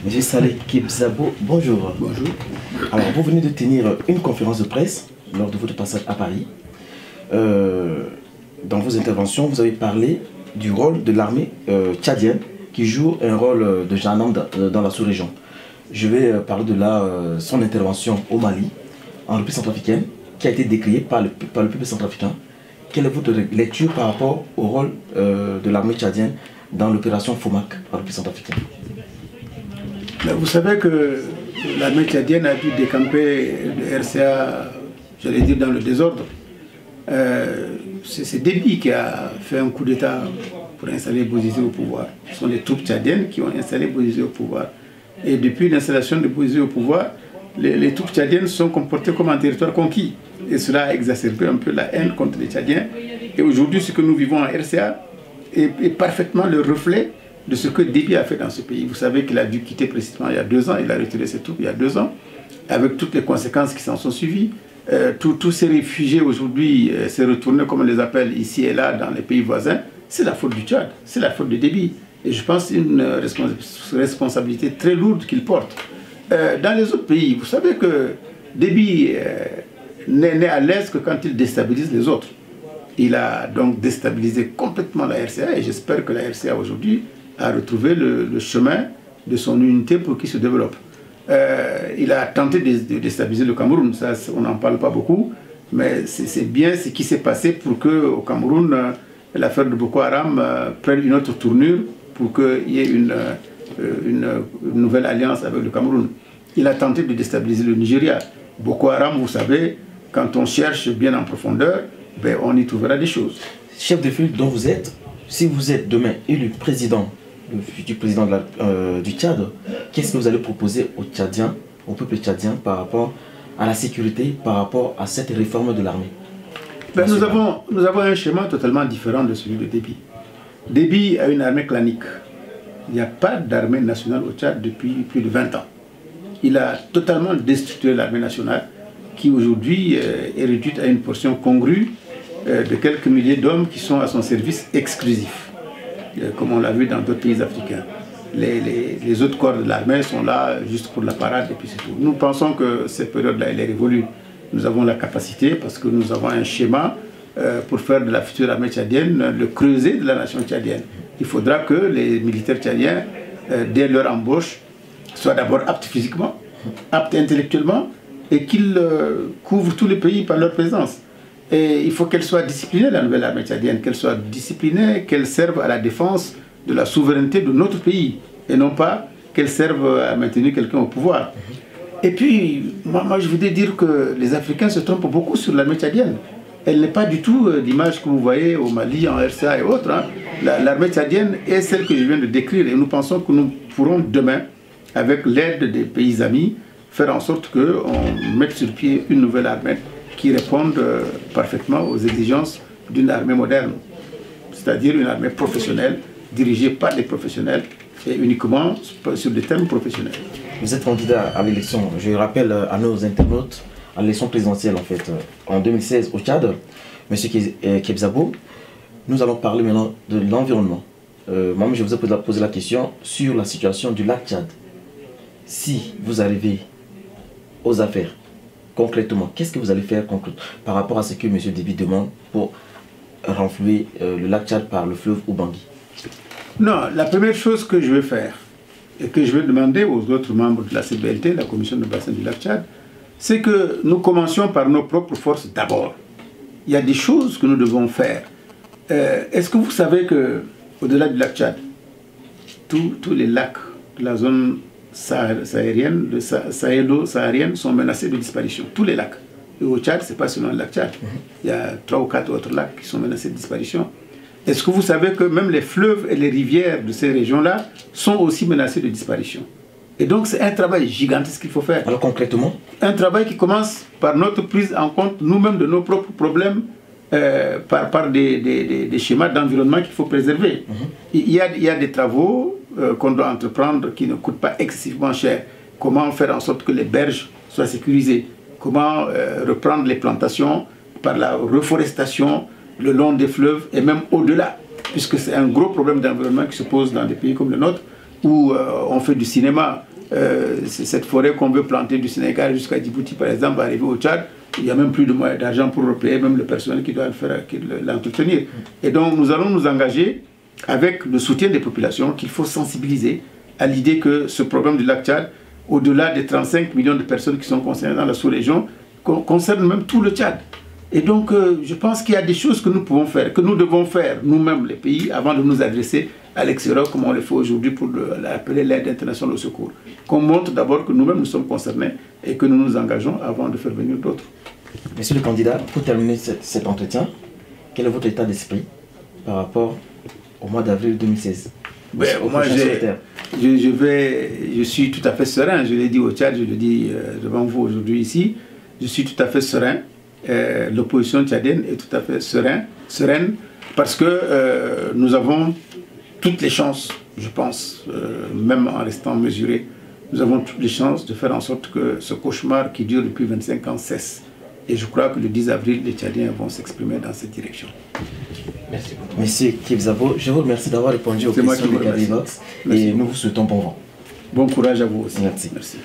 Monsieur Saleh Kebzabo, bonjour. Bonjour. Alors, vous venez de tenir une conférence de presse lors de votre passage à Paris. Dans vos interventions, vous avez parlé du rôle de l'armée tchadienne qui joue un rôle de gendarme dans la sous-région. Je vais parler de son intervention au Mali, en République centrafricaine, qui a été décriée par le peuple centrafricain. Quelle est votre lecture par rapport au rôle de l'armée tchadienne dans l'opération FOMAC en République centrafricaine? Vous savez que l'armée tchadienne a dû décamper le RCA, j'allais dire, dans le désordre. C'est Déby qui a fait un coup d'État pour installer Bozizé au pouvoir. Ce sont les troupes tchadiennes qui ont installé Bozizé au pouvoir. Et depuis l'installation de Bozizé au pouvoir, les troupes tchadiennes se sont comportées comme un territoire conquis. Et cela a exacerbé un peu la haine contre les Tchadiens. Et aujourd'hui, ce que nous vivons en RCA est parfaitement le reflet de ce que Déby a fait dans ce pays. Vous savez qu'il a dû quitter précisément il y a 2 ans, il a retiré ses troupes il y a 2 ans, avec toutes les conséquences qui s'en sont suivies. Tous ces réfugiés aujourd'hui s'est retournés, comme on les appelle, ici et là, dans les pays voisins. C'est la faute du Tchad, c'est la faute de Déby. Et je pense une responsabilité très lourde qu'il porte. Dans les autres pays, vous savez que Déby n'est à l'aise que quand il déstabilise les autres. Il a donc déstabilisé complètement la RCA et j'espère que la RCA aujourd'hui a retrouvé le chemin de son unité pour qu'il se développe. Il a tenté de déstabiliser le Cameroun, ça on n'en parle pas beaucoup, mais c'est bien ce qui s'est passé pour qu'au Cameroun, l'affaire de Boko Haram prenne une autre tournure pour qu'il y ait une nouvelle alliance avec le Cameroun. Il a tenté de déstabiliser le Nigeria. Boko Haram, vous savez, quand on cherche bien en profondeur, ben, on y trouvera des choses. Chef de file dont vous êtes, si vous êtes demain élu président, le futur président du Tchad, qu'est-ce que vous allez proposer aux Tchadiens, au peuple tchadien par rapport à la sécurité, par rapport à cette réforme de l'armée? Ben, nous avons un schéma totalement différent de celui de Déby. Déby a une armée clanique. Il n'y a pas d'armée nationale au Tchad depuis plus de 20 ans. Il a totalement déstructuré l'armée nationale qui aujourd'hui est réduite à une portion congrue de quelques milliers d'hommes qui sont à son service exclusif, comme on l'a vu dans d'autres pays africains. Les autres corps de l'armée sont là juste pour la parade et puis c'est tout. Nous pensons que cette période-là, elle est révolue. Nous avons la capacité, parce que nous avons un schéma pour faire de la future armée tchadienne le creuset de la nation tchadienne. Il faudra que les militaires tchadiens, dès leur embauche, soient d'abord aptes physiquement, aptes intellectuellement, et qu'ils couvrent tout le pays par leur présence. Et il faut qu'elle soit disciplinée, la nouvelle armée tchadienne, qu'elle soit disciplinée, qu'elle serve à la défense de la souveraineté de notre pays, et non pas qu'elle serve à maintenir quelqu'un au pouvoir. Et puis, moi je voudrais dire que les Africains se trompent beaucoup sur l'armée tchadienne. Elle n'est pas du tout l'image que vous voyez au Mali, en RCA et autres. Hein. L'armée tchadienne est celle que je viens de décrire, et nous pensons que nous pourrons demain, avec l'aide des pays amis, faire en sorte qu'on mette sur pied une nouvelle armée qui réponde parfaitement aux exigences d'une armée moderne, c'est-à-dire une armée professionnelle, dirigée par des professionnels et uniquement sur des thèmes professionnels. Vous êtes candidat à l'élection, je rappelle à nos internautes, à l'élection présidentielle en fait, en 2016 au Tchad. Monsieur Kebzabo, nous allons parler maintenant de l'environnement. Moi, je vous ai posé la question sur la situation du lac Tchad. Si vous arrivez aux affaires, concrètement, qu'est-ce que vous allez faire par rapport à ce que M. Déby demande pour renflouer le lac Tchad par le fleuve Ubangui? Non, la première chose que je vais faire et que je vais demander aux autres membres de la CBLT, la commission de bassin du lac Tchad, c'est que nous commencions par nos propres forces d'abord. Il y a des choses que nous devons faire. Est-ce que vous savez qu'au-delà du lac Tchad, tous les lacs de la zone saharienne, sahélo-saharienne sont menacés de disparition. Tous les lacs. Et au Tchad, ce n'est pas seulement le lac Tchad. Il y a 3 ou 4 autres lacs qui sont menacés de disparition. Est-ce que vous savez que même les fleuves et les rivières de ces régions-là sont aussi menacés de disparition? Et donc c'est un travail gigantesque qu'il faut faire. Alors concrètement? Un travail qui commence par notre prise en compte nous-mêmes de nos propres problèmes, par des schémas d'environnement qu'il faut préserver. Il y a des travaux qu'on doit entreprendre qui ne coûtent pas excessivement cher. Comment faire en sorte que les berges soient sécurisées? Comment reprendre les plantations par la reforestation le long des fleuves et même au-delà, puisque c'est un gros problème d'environnement qui se pose dans des pays comme le nôtre, où on fait du cinéma cette forêt qu'on veut planter du Sénégal jusqu'à Djibouti, par exemple, arriver au Tchad, il n'y a même plus d'argent pour payer même le personnel qui doit l'entretenir. Et donc nous allons nous engager avec le soutien des populations qu'il faut sensibiliser à l'idée que ce problème du lac Tchad, au-delà des 35 millions de personnes qui sont concernées dans la sous-région, concerne même tout le Tchad. Et donc je pense qu'il y a des choses que nous pouvons faire, que nous devons faire nous-mêmes les pays avant de nous adresser à l'extérieur comme on le fait aujourd'hui pour appeler l'aide internationale au secours. Qu'on montre d'abord que nous-mêmes nous sommes concernés et que nous nous engageons avant de faire venir d'autres. Monsieur le candidat, pour terminer cet entretien, quel est votre état d'esprit par rapport au mois d'avril 2016? Moi, je suis tout à fait serein, je l'ai dit au Tchad, je le dis devant vous aujourd'hui ici, je suis tout à fait serein. L'opposition tchadienne est tout à fait sereine parce que nous avons toutes les chances, je pense, même en restant mesurés, nous avons toutes les chances de faire en sorte que ce cauchemar qui dure depuis 25 ans cesse. Et je crois que le 10 avril, les Tchadiens vont s'exprimer dans cette direction. Merci beaucoup. Monsieur Kebzabo, je vous remercie d'avoir répondu aux questions de Cadivox et nous vous souhaitons bon vent. Bon courage à vous aussi. Merci. Merci.